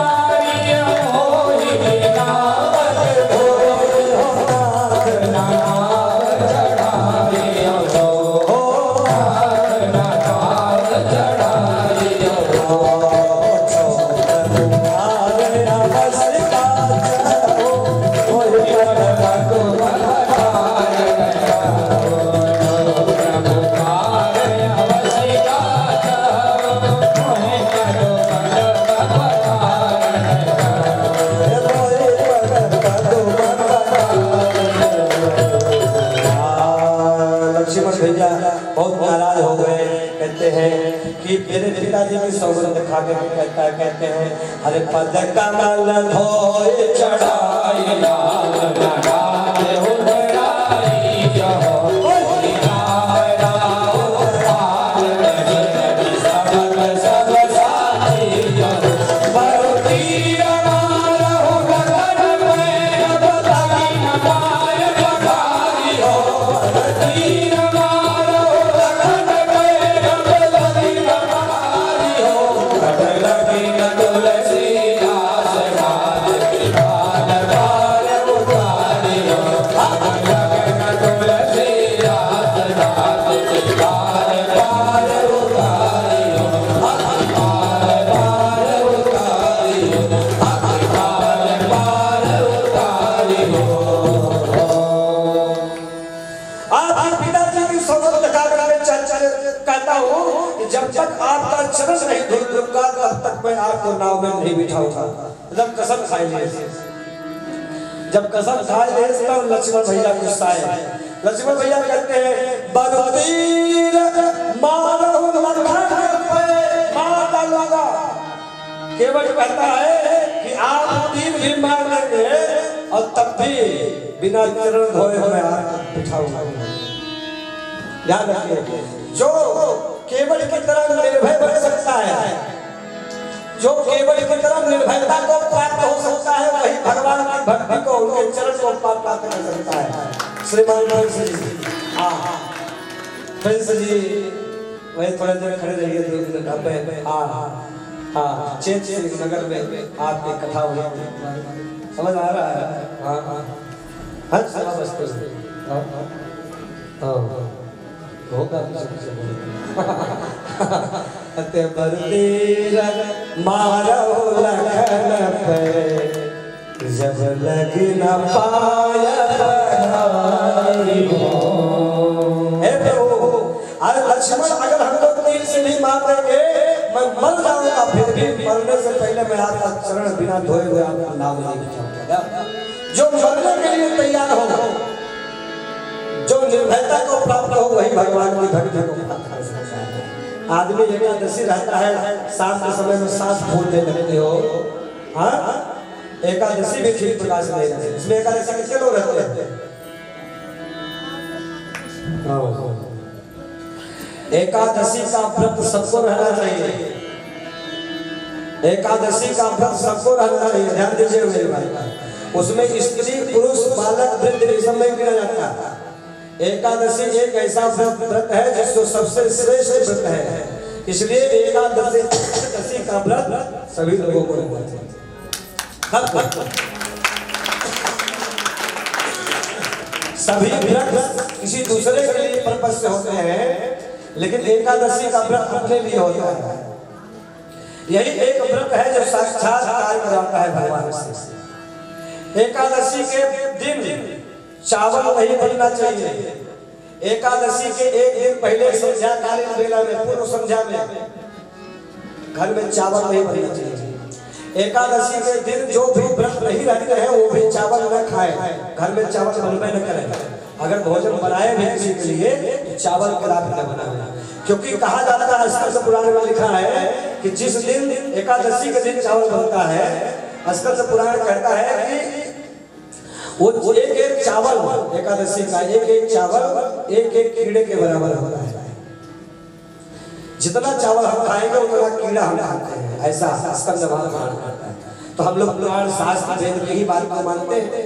ने मोहि बिना पग धोए, हो नाथ चढ़ाए हो, नाथ चढ़ाए हो, तुम्हारे अवस्था चलो, मोहि पग लक्ष्मण भैया बहुत नाराज हो गए। कहते हैं कि मेरे पिताजी की सौगंध खा के कहते हैं, अरे पद कमल धोए चढ़ाई लाल लगाए हो लड़ाई जहो, सब साथी जब तक आपका चरण नहीं धुलूंगा तब तक मैं आपको नाव में नहीं बिठाऊंगा। जब कसम खाई ले, जब कसम खाई ले तब लक्ष्मण भैया गुस्सा है। लक्ष्मण भैया कहते हैं बलबीर मारो लखन पे मार डालूंगा। केवल कहता है कि आप तीर भी मार लेंगे और तब भी बिना चरण धोए हुए आपको बिठाऊंगा। याद रखिए, जो केवल की तरह निर्भय बन सकता है, जो केवल की तरह निर्भयता को प्राप्त हो सकता है, वही भगवान की भक्ति को उनके चरण को प्राप्त कर सकता है। श्रीमान प्रिंस जी, हाँ प्रिंस जी वही थोड़ा देर खड़े रहिए, 2 मिनट अब। हाँ हाँ चेत नगर में आपकी कथा हुई, समझ आ रहा है? हाँ हाँ हर सभा बस्ते होगा अते बरतीर मारो लखन पे जब लग न पाया बधाई हो। हे प्रभु, अरे लक्ष्मण अगर हमको तीर से नहीं मार देंगे मैं मर जाऊंगा, फिर भी मरने से पहले मैं आपका चरण बिना धोए हुए आपका नाम नहीं बिठाऊंगा। जो मरने के लिए तैयार हो, जो निर्भयता को प्राप्त हो, वही भगवान की भक्ति को प्राप्त कर सकता है। आदमी एकादशी रहता है, शाम के समय में सांस फूलने लगते हो। हाँ, एकादशी भी ठीक प्रकार से नहीं रहती। इसमें एकादशी कितने लोग रहते हैं? एकादशी का व्रत सबको रहना चाहिए। एकादशी का व्रत सबको रहना चाहिए, ध्यान दीजिए मेरे भाई। उसमें स्त्री पुरुष बालक वृद्ध सब में गिना जाता है। एकादशी एक ऐसा व्रत है जिसको सबसे श्रेष्ठ व्रत है, इसलिए एकादशी का व्रत सभी लोगों को रखना चाहिए। सभी व्रत किसी दूसरे के लिए पर्पस से होते हैं, लेकिन एकादशी का व्रत अपने लिए होता है। यही एक व्रत है जो साक्षात्कार कराता है भगवान से। एकादशी के दिन चावल नहीं बनना चाहिए। एकादशी के एक दिन पहले संध्या कालीन बेला में, पूर्व संध्या में घर में चावल नहीं बनना चाहिए। एकादशी के दिन जो भी व्रत नहीं रखते हैं वो भी चावल न खाएं, घर में चावल बनबे न करें। अगर भोजन बनाए भी किसी के लिए तो चावल के रात न बनाए, क्योंकि कहा जाता है, स्कंद पुराण में लिखा है कि जिस दिन एकादशी के दिन चावल बनता है, स्कंद पुराण कहता है कि वो एक चावल एकादशी का एक चावल एक कीड़े के बराबर होता है। जितना चावल हम खाएंगे उतना कीड़ा हम खाते हैं, ऐसा स्कंद पुराण कहता है। तो हम लोग पुराण शास्त्र वेद की ही बात को मानते हैं।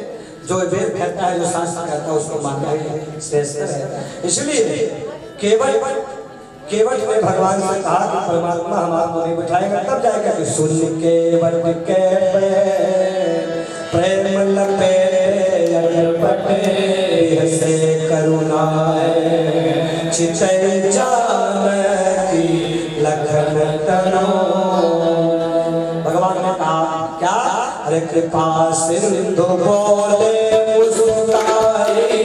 जो वेद कहता है, जो शास्त्र कहता है, उसको मानना ही श्रेष्ठ है। इसलिए केवट ने भगवान से कहा कि परमात्मा हमारे नहीं बिठाएगा, तब जाएगा कि सुन केवट के प्रेम लपे से करुणा चितई जानकी लखन तनो। भगवान ने कहा क्या? अरे कृपा सिंधु बोले मुस्कुराई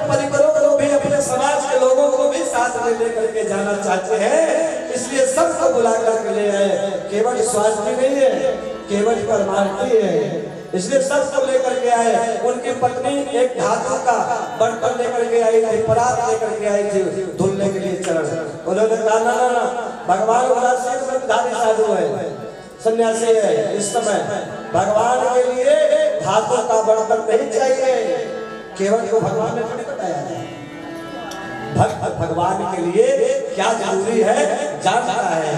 परिवारों को भी, अपने समाज के लोगों को भी साथ में लेकर के जाना चाहते हैं, इसलिए सबको बुला करके ले आए। केवल स्वास्थ्य नहीं है, केवल परमार्थी है, इसलिए सबको लेकर के आए। उनकी पत्नी एक धातु का बर्तन लेकर के आई थी, परात लेकर के आई थी धुलने के लिए चरण। उन्होंने कहा ना ना ना, भगवान ब्रह्मचारी साधु है, सन्यासी है, इस समय भगवान के लिए धातु का बर्तन नहीं चाहिए। केवल को भगवान ने थोड़ी बताया है, भक्त भगवान के लिए क्या जरूरी है जानता है।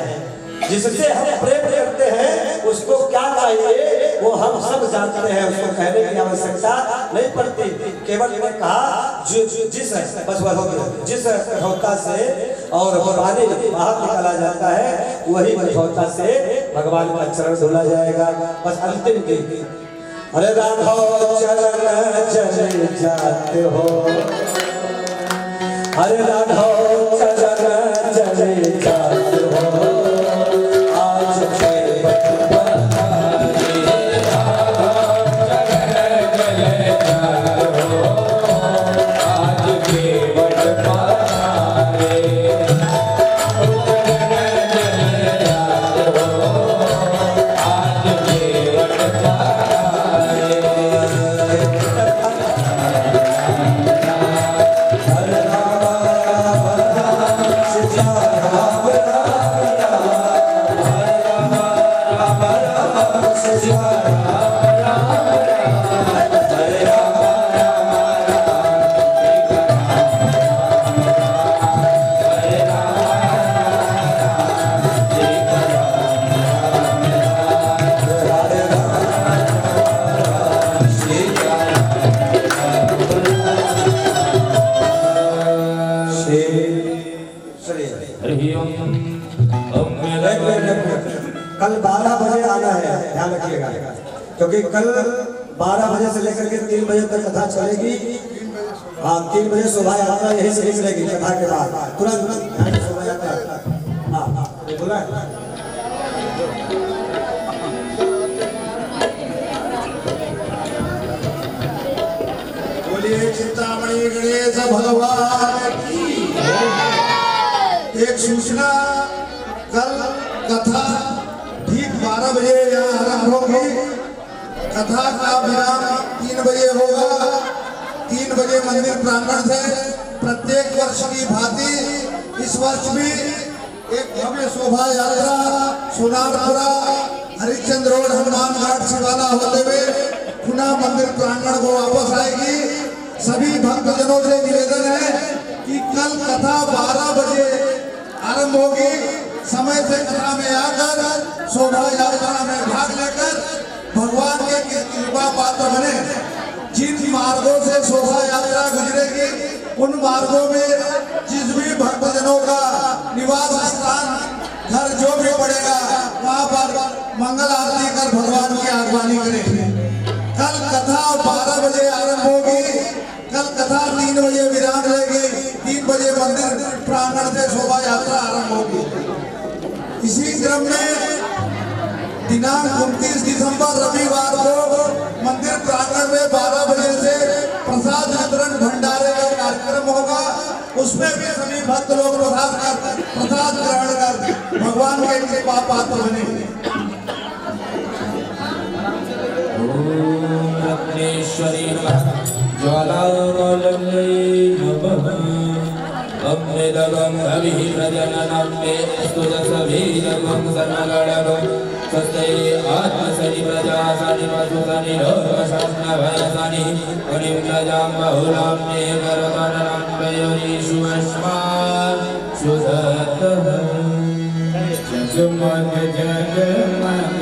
जिससे हम प्रेम करते हैं उसको क्या चाहिए वो हम सब जानते हैं, उसको कहने की आवश्यकता नहीं पड़ती। केवल ने कहा जिस कठोरता से और पानी बाहर निकाला जाता है वही कठोरता से भगवान का चरण धुला जाएगा। बस अंतिम की अरे राघव चरण चले जाते हो, अरे राघव चरण चले जाते हो, कल 12 बजे आना है, ध्यान रखिएगा, क्योंकि कल 12 बजे से लेकर के 3 बजे तक कथा चलेगी। हाँ, 3 बजे शोभा यात्रा यही से निकलेगी कथा के बाद, तुरंत शोभा यात्रा। हाँ बोला बोलिए चिंतामणि गणेश भगवान की। एक सूचना, कल कथा ठीक 12 बजे यहाँ आरंभ होगी। कथा का विराम 3 बजे होगा। 3 बजे मंदिर प्रांगण से प्रत्येक वर्ष की भांति इस वर्ष भी एक भव्य शोभा यात्रा सोनारपुरा हरिश्चंद्र रोड हनुमान घाट शिवाला होते हुए पुनः मंदिर प्रांगण को वापस आएगी। सभी भक्तजनों से निवेदन है कि कल कथा 12 बजे आरंभ होगी। समय से कथा में आकर शोभा यात्रा में भाग लेकर भगवान के कृपा पात्र बने। जिन मार्गों से शोभा यात्रा गुजरेगी उन मार्गों में जिस भी भक्तजनों का निवास स्थान घर जो भी पड़ेगा वहाँ पर मंगल आरती कर भगवान की आगवानी करेंगे। कल कथा 12 बजे आरंभ होगी। कल कथा 3 बजे विराम लेगी। 3 बजे मंदिर प्रांगण से शोभा यात्रा आरंभ होगी। इसी क्रम में दिनांक 29 दिसंबर रविवार को मंदिर प्रांगण में 12 बजे से प्रसाद वितरण भंडारे का कार्यक्रम होगा। उसमें भी सभी भक्त लोग प्रसाद ग्रहण कर भगवान के कृपा पात्र बनेंगे। अम्मेदगं अभिप्रजननं मे स्तुतसभीरगं सर्वगणगं स्वस्ते आत्मसनि प्रजासनि वसुसनि लोकशास्त्रभयसनि मुनिं प्रजां बहुलां मे करतनं वयोनिषु अस्मान् सुधत्तः जगमग जगमग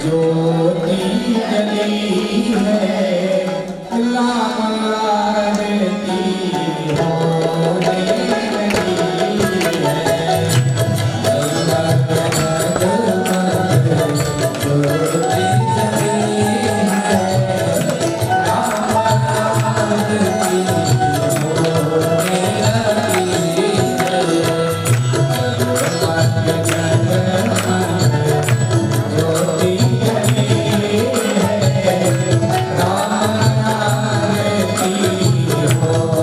ज्योति जली है Oh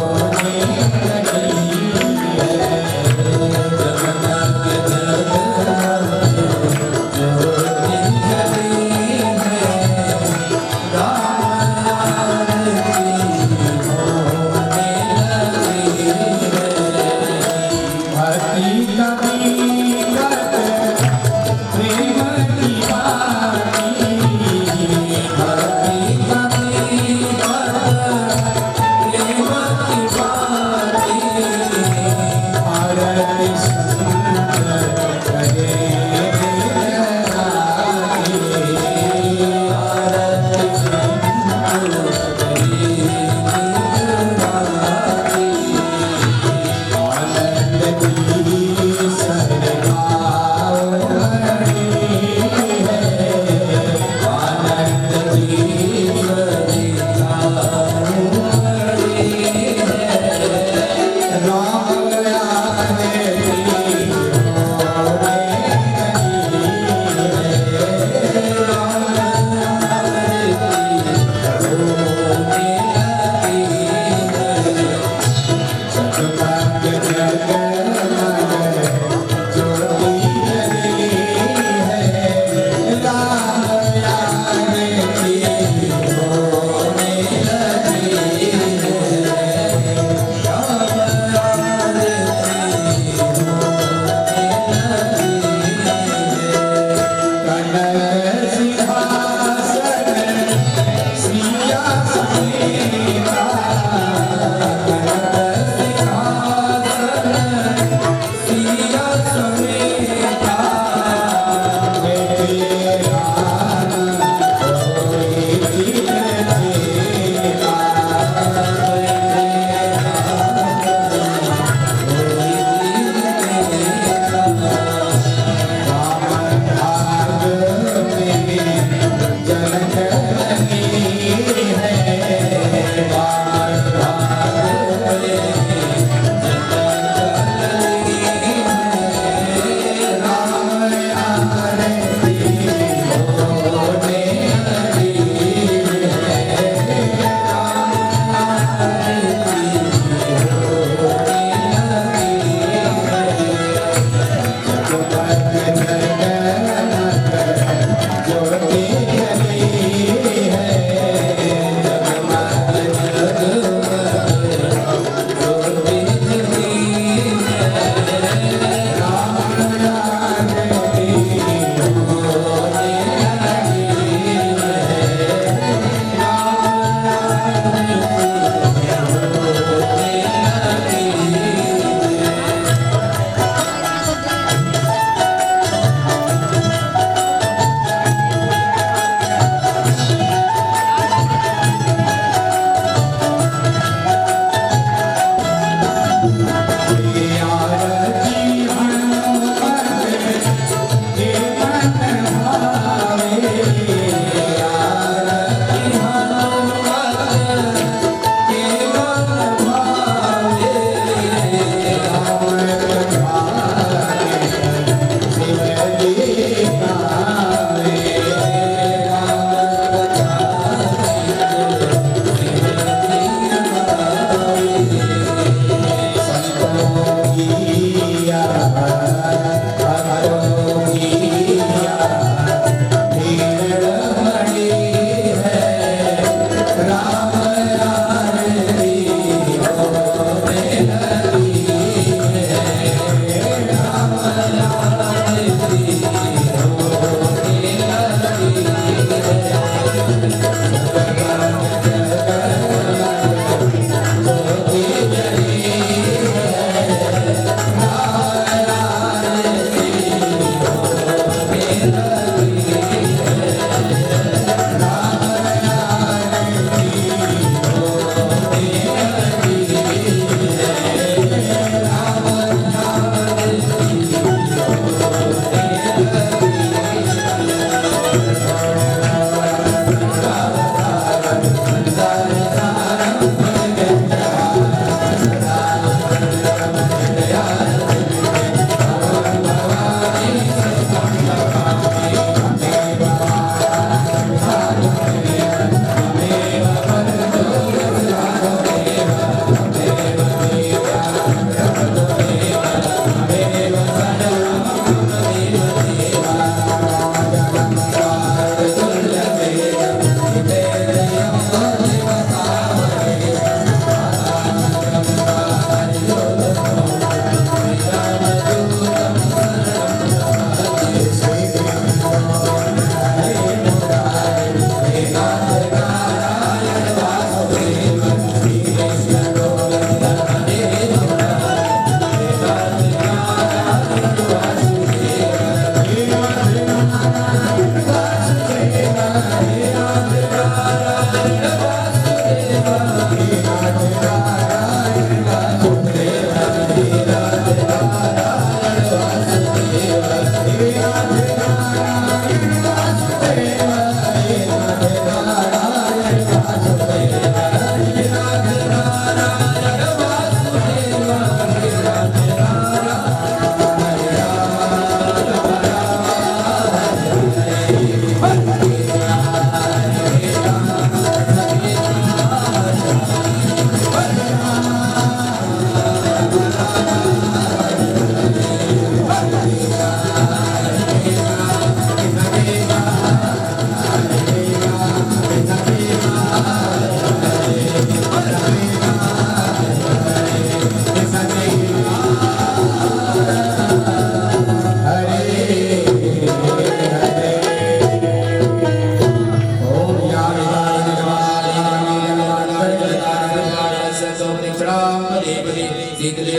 श्रावलेपदे शीतले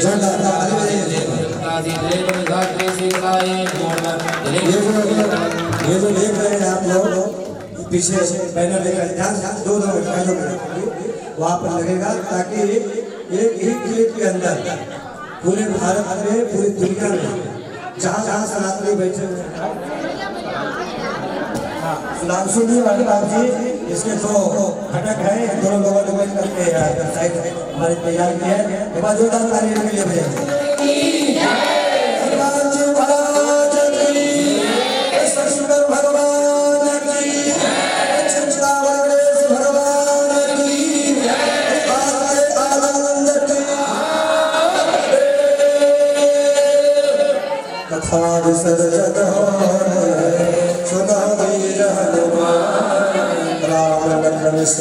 ये जो देख रहे हैं आप लोग पीछे बैनर लेकर ध्यान दो वहाँ पर लगेगा ताकि एक ही क्लिप के अंदर पूरे भारत में पूरी दुनिया में जहाँ जहाँ सनातनी बैठे हुए सुधांशु जी वाली बात जी इसके दो घटक है दोनों लोगों ने करके वेबसाइट हमारी तैयार की है जोरदार तारीफ के लिए भैया कथा विसर्जन सुना